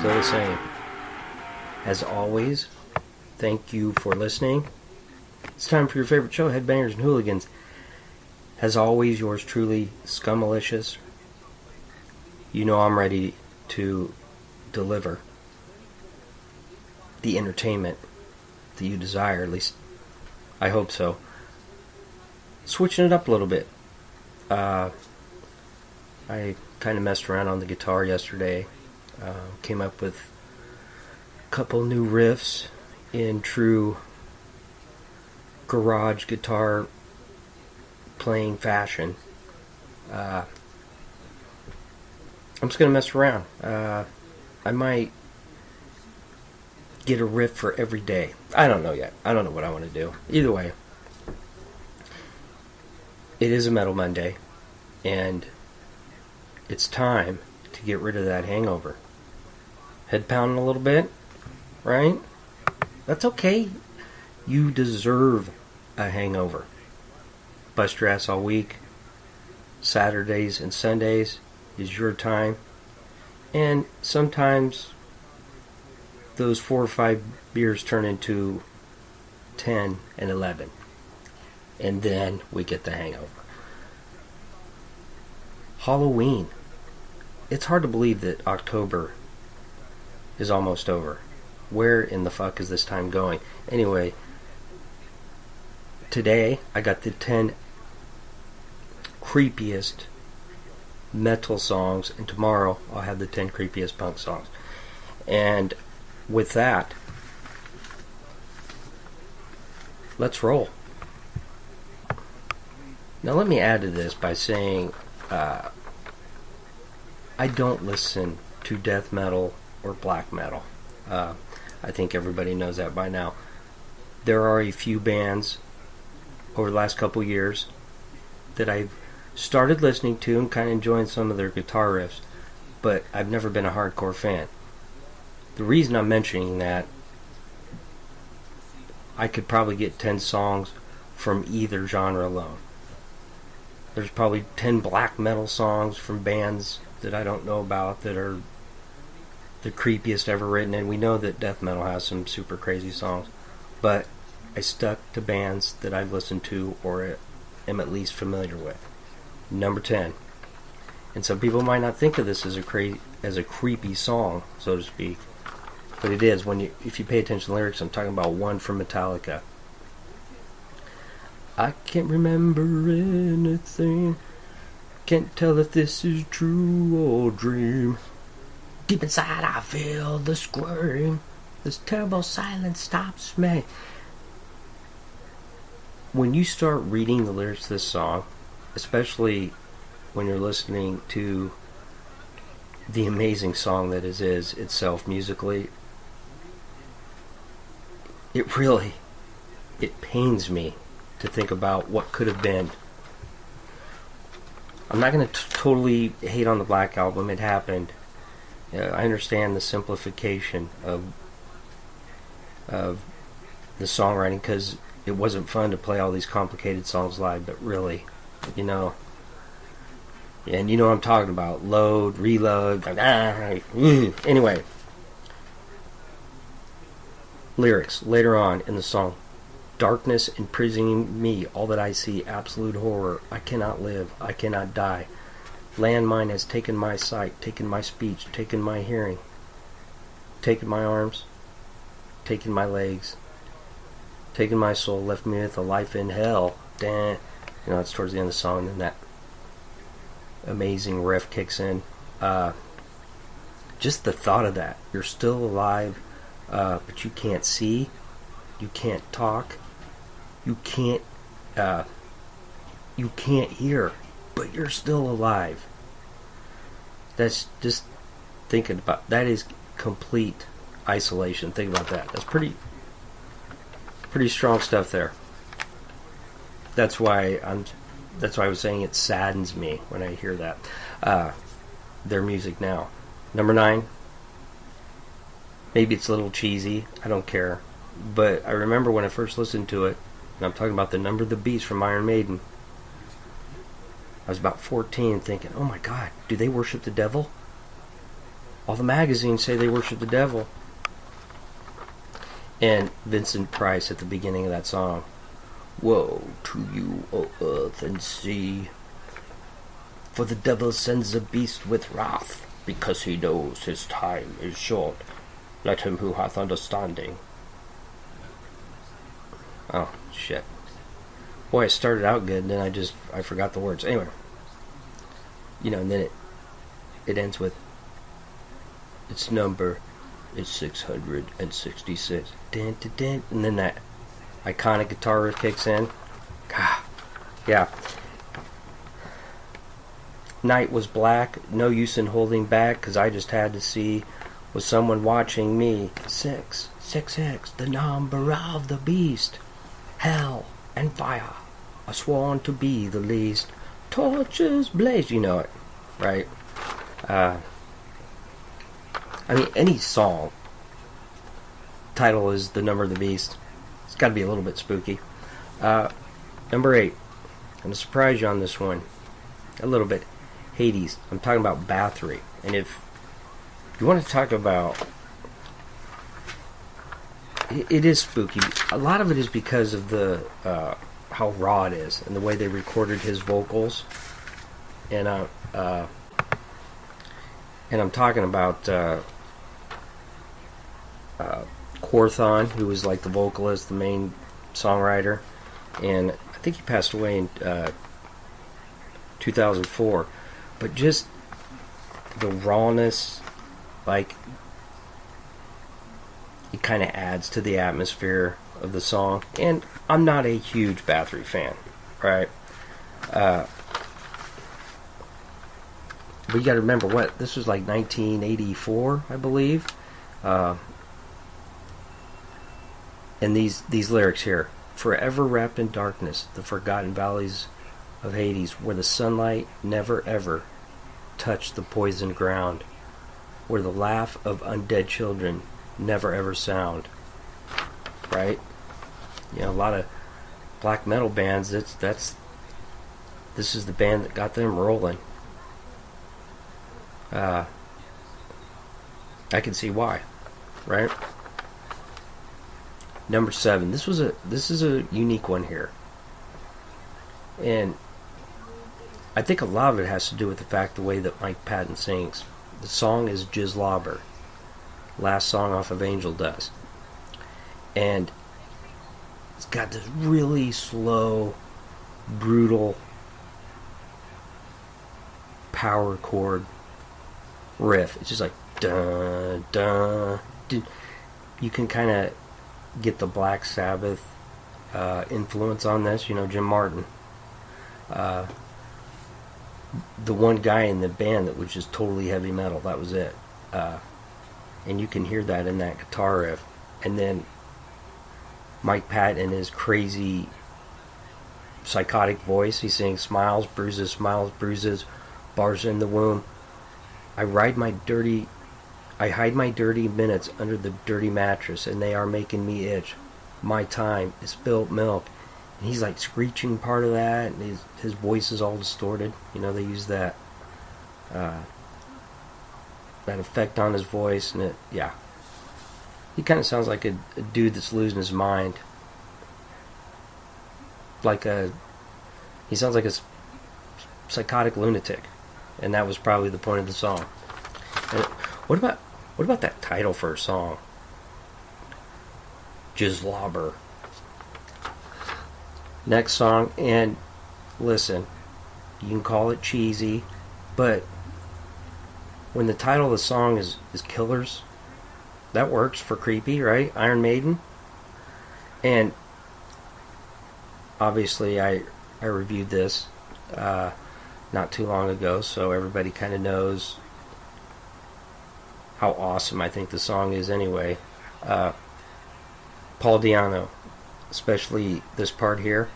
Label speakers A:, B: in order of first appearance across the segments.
A: still the same. As always, thank you for listening. It's time for your favorite show, Headbangers and Hooligans. As always, yours truly, Scummalicious. You know I'm ready to deliver the entertainment that you desire, at least I hope so. Switching it up a little bit. I kind of messed around on the guitar yesterday. Came up with a couple new riffs in true garage guitar playing fashion. I'm just going to mess around. I might get a riff for every day. I don't know yet. I don't know what I want to do. Either way, it is a Metal Monday, and it's time to get rid of that hangover. Head pounding a little bit, right? That's okay. You deserve a hangover. Bust your ass all week. Saturdays and Sundays is your time. And sometimes those 4 or 5 beers turn into 10 and 11. And then we get the hangover. Halloween. It's hard to believe that October is almost over. Where in the fuck is this time going? Anyway, today I got the 10 creepiest metal songs, and tomorrow I'll have the 10 creepiest punk songs. And with that, let's roll. Now let me add to this by saying I don't listen to death metal or black metal. I think everybody knows that by now. There are a few bands over the last couple years that I've started listening to and kind of enjoying some of their guitar riffs, but I've never been a hardcore fan. The reason I'm mentioning that, I could probably get 10 songs from either genre alone. There's probably 10 black metal songs from bands that I don't know about that are the creepiest ever written, and we know that death metal has some super crazy songs, but I stuck to bands that I've listened to or am at least familiar with. Number 10. And some people might not think of this as a creepy song, so to speak, but it is. If you pay attention to the lyrics, I'm talking about one from Metallica. I can't remember anything. Can't tell if this is true or dream. Deep inside I feel the squirm. This terrible silence stops me. When you start reading the lyrics to this song, especially when you're listening to the amazing song that it is itself musically, it pains me to think about what could have been. I'm not going to totally hate on the Black Album. It happened. I understand the simplification of the songwriting, because it wasn't fun to play all these complicated songs live, but really, and you know what I'm talking about. Load, reload. Anyway. Lyrics later on in the song. Darkness imprisoning me, all that I see, absolute horror. I cannot live, I cannot die. Landmine has taken my sight, taken my speech, taken my hearing, taken my arms, taken my legs, taken my soul, left me with a life in hell. Damn. It's towards the end of the song, and that amazing riff kicks in. Just the thought of that. You're still alive, but you can't see, you can't talk, you can't hear, but you're still alive. That's just thinking about that is complete isolation. Think about that. That's pretty strong stuff there. That's why I was saying it saddens me when I hear that. Their music now. Number 9. Maybe it's a little cheesy. I don't care. But I remember when I first listened to it, and I'm talking about The Number of the Beast from Iron Maiden. I was about 14 thinking, oh my God, do they worship the devil? All the magazines say they worship the devil. And Vincent Price at the beginning of that song. Woe to you, O earth and sea, for the devil sends a beast with wrath, because he knows his time is short. Let him who hath understanding. Oh, shit. Boy, it started out good, and then I forgot the words. Anyway. And then it ends with, its number is 666. Dun, dun, dun. And then that iconic guitar riff kicks in. God, yeah. Night was black, no use in holding back, 'cause I just had to see, was someone watching me? 666, the number of the beast. Hell and fire are sworn to be the least. Torches blaze, you know it, right? Any song title is the number of the beast. It's got to be a little bit spooky. Number 8. I'm going to surprise you on this one. A little bit. Hades. I'm talking about Bathory. And if you want to talk about... It is spooky. A lot of it is because of the how raw it is and the way they recorded his vocals. And I'm talking about Quorthon, who was like the vocalist, the main songwriter, and I think he passed away in 2004. But just the rawness, like, it kind of adds to the atmosphere of the song. And I'm not a huge Bathory fan, right? But you got to remember, this was like 1984, I believe. And these lyrics here: forever wrapped in darkness, the forgotten valleys of Hades, where the sunlight never ever touched the poisoned ground, where the laugh of undead children never ever sound. Right? A lot of black metal bands. This is the band that got them rolling. I can see why, right? Number 7. This is a unique one here, and I think a lot of it has to do with the fact the way that Mike Patton sings. The song is Jizzlobber, last song off of Angel Dust, and it's got this really slow, brutal power chord riff. It's just like dun dun dun. You can kind of get the Black Sabbath influence on this, Jim Martin. The one guy in the band that was just totally heavy metal, that was it. And you can hear that in that guitar riff. And then Mike Patton, his crazy psychotic voice, he sings smiles, bruises, bars in the womb. I hide my dirty minutes under the dirty mattress, and they are making me itch. My time is spilt milk. And he's like screeching part of that, and his voice is all distorted. They use that effect on his voice, and he kind of sounds like a dude that's losing his mind. He sounds like a psychotic lunatic, and that was probably the point of the song. And what about that title for a song? Jizzlobber. Next song, and listen, you can call it cheesy, but when the title of the song is Killers, that works for Creepy, right? Iron Maiden. And obviously I reviewed this not too long ago, so everybody kind of knows how awesome I think the song is anyway. Paul Di'Anno, especially this part here.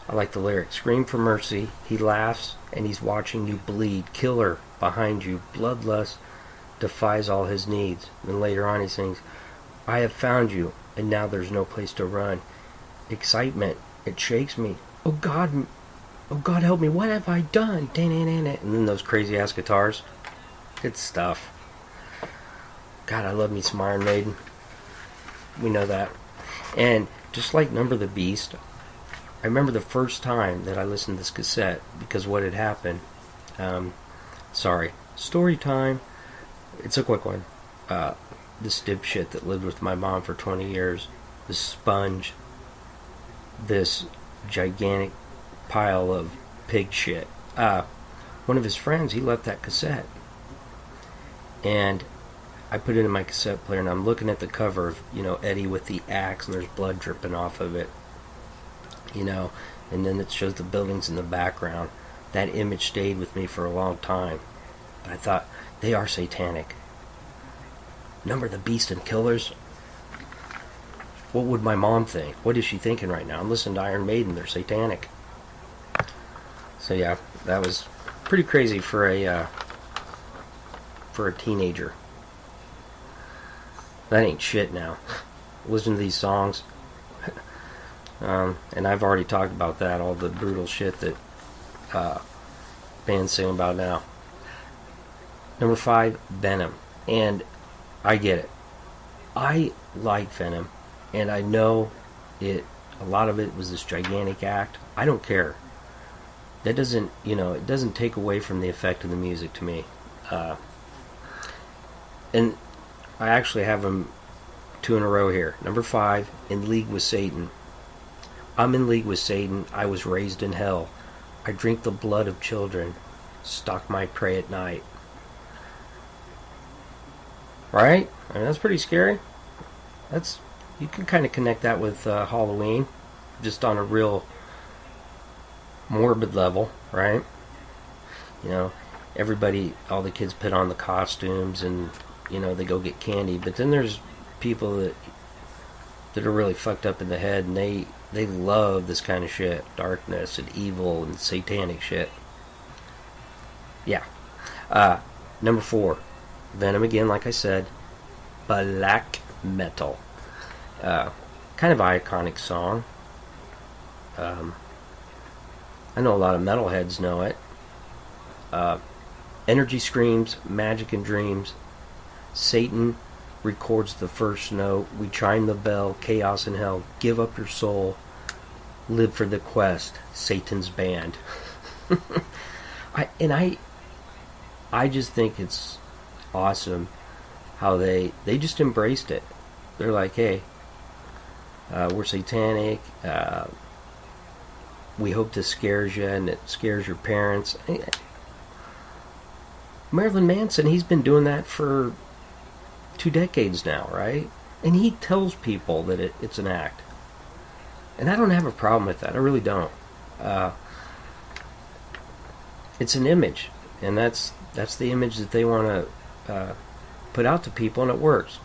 A: I like the lyric. Scream for mercy, he laughs, and he's watching you bleed. Killer behind you, bloodlust defies all his needs. Then later on he sings, I have found you, and now there's no place to run. Excitement, it shakes me. Oh God help me, what have I done? And then those crazy ass guitars. Good stuff. God, I love me some Iron Maiden. We know that. And just like Number the Beast, I remember the first time that I listened to this cassette because what had happened. Sorry. Story time. It's a quick one. This dipshit that lived with my mom for 20 years, this sponge, this gigantic pile of pig shit. One of his friends, he left that cassette. And I put it in my cassette player, and I'm looking at the cover of, Eddie with the axe, and there's blood dripping off of it. And then it shows the buildings in the background. That image stayed with me for a long time. But I thought, they are satanic. Number the Beast and Killers? What would my mom think? What is she thinking right now? I'm listening to Iron Maiden. They're satanic. So yeah, that was pretty crazy for a teenager. That ain't shit now. Listen to these songs. And I've already talked about that, all the brutal shit that bands sing about now. Number 5, Venom. And I get it. I like Venom, and I know a lot of it was this gigantic act. I don't care. That doesn't, it doesn't take away from the effect of the music to me. And I actually have them 2 in a row here. Number 5, In League with Satan. I'm in league with Satan. I was raised in hell. I drink the blood of children. Stalk my prey at night. Right? I mean, that's pretty scary. You can kind of connect that with Halloween, just on a real morbid level, right? Everybody, all the kids put on the costumes and, they go get candy. But then there's people that are really fucked up in the head, and they love this kind of shit. Darkness and evil and satanic shit. Yeah. Number 4. Venom again, like I said. Black Metal. Kind of iconic song. I know a lot of metalheads know it. Energy screams, magic and dreams. Satan records the first note. We chime the bell, chaos in hell. Give up your soul. Live for the quest. Satan's band. I just think it's awesome how they just embraced it. They're like, hey, we're satanic. We hope this scares you, and it scares your parents. Marilyn Manson, he's been doing that for 2 decades now, right? And he tells people that it's an act. And I don't have a problem with that. I really don't. It's an image, and that's the image that they want to put out to people, and it works.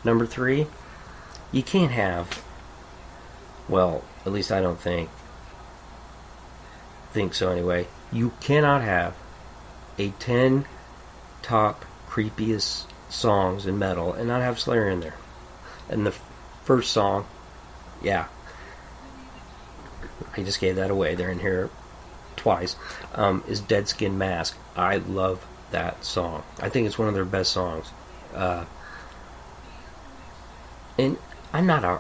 A: Number 3, you can't have, well, at least I don't think so anyway, you cannot have a 10 top creepiest songs in metal and not have Slayer in there. And the first song, yeah, I just gave that away, they're in here twice, is Dead Skin Mask. I love that song. I think it's one of their best songs. And I'm not a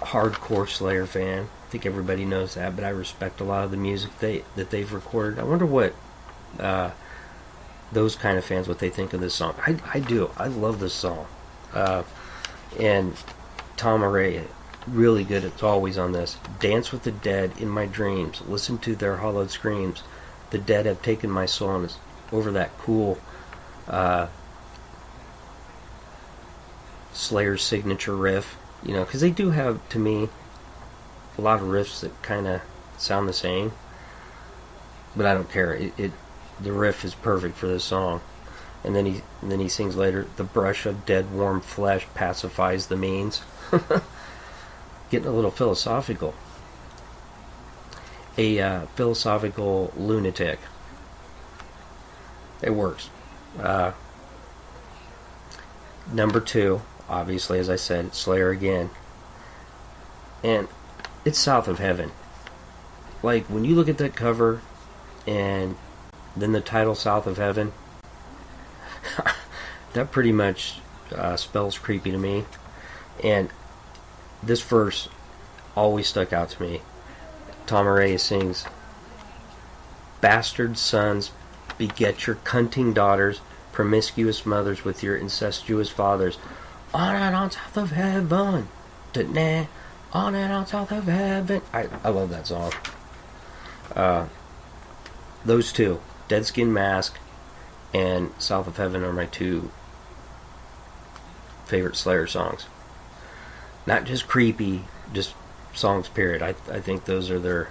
A: hardcore Slayer fan. I think everybody knows that, but I respect a lot of the music that they've recorded. I wonder what those kind of fans, what they think of this song. I do. I love this song. And Tom Araya, really good as always on this. Dance with the dead in my dreams. Listen to their hollowed screams. The dead have taken my soul, and it's over that cool Slayer's signature riff. Because they do have, to me, a lot of riffs that kind of sound the same. But I don't care. The riff is perfect for this song. And then he sings later, the brush of dead warm flesh pacifies the means. Getting a little philosophical. A philosophical lunatic. It works. Number 2, obviously, as I said, it's Slayer again. And it's South of Heaven. Like, when you look at that cover and then the title South of Heaven, that pretty much spells creepy to me. And this verse always stuck out to me. Tom Araya sings, "Bastard sons beget your cunting daughters, promiscuous mothers with your incestuous fathers. On and on south of heaven. Da-na, on and on south of heaven." I love that song. Those two, Dead Skin Mask and South of Heaven, are my two favorite Slayer songs. Not just creepy, just songs, period. I think those are their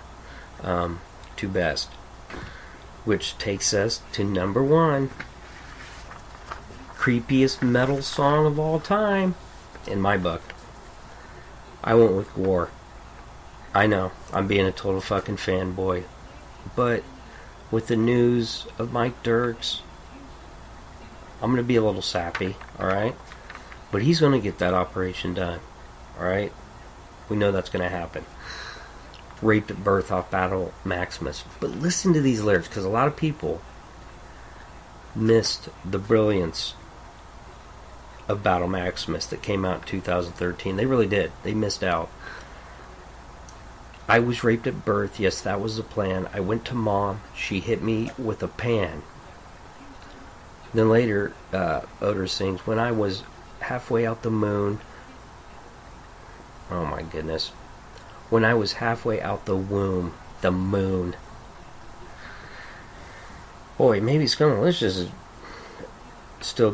A: two best. Which takes us to number one. Creepiest metal song of all time, in my book. I went with War. I know, I'm being a total fucking fanboy. But with the news of Mike Dirks, I'm going to be a little sappy, alright? But he's going to get that operation done, alright? We know that's going to happen. Raped at birth off Battle Maximus. But listen to these lyrics, because a lot of people missed the brilliance of Battle Maximus that came out in 2013. They really did. They missed out. "I was raped at birth, yes, that was the plan. I went to mom, she hit me with a pan." Then later, Oder sings, "When I was halfway out the moon," oh my goodness, "when I was halfway out the womb, the moon." Boy, maybe Scummalicious is still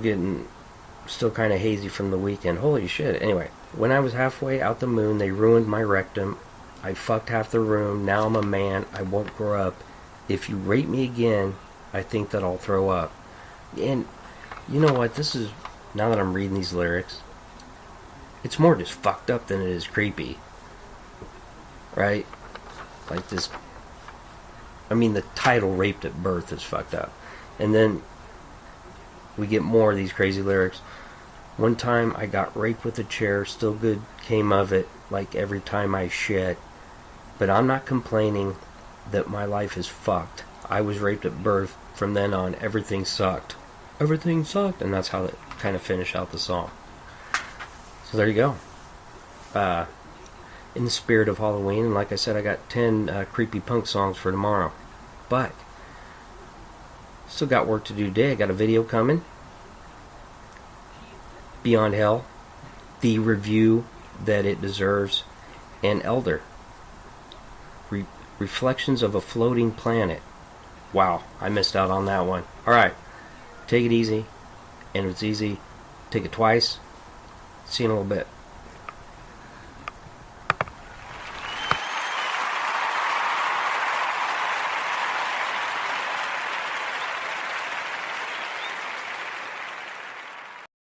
A: kind of hazy from the weekend. Holy shit. Anyway, "When I was halfway out the moon, they ruined my rectum. I fucked half the room. Now I'm a man. I won't grow up. If you rape me again, I think that I'll throw up." And you know what? This is, now that I'm reading these lyrics, it's more just fucked up than it is creepy. Right? Like this. I mean, the title, "Raped at Birth," is fucked up. And then we get more of these crazy lyrics. "One time I got raped with a chair, still good came of it, like every time I shit. But I'm not complaining that my life is fucked. I was raped at birth, from then on everything sucked. Everything sucked." And that's how they kind of finish out the song. So there you go. In the spirit of Halloween, and like I said, I got 10 creepy punk songs for tomorrow. But still got work to do today. I got a video coming. Beyond Hell, the review that it deserves, and Elder, Reflections of a Floating Planet. Wow, I missed out on that one. Alright, take it easy, and if it's easy, take it twice. See you in a little bit.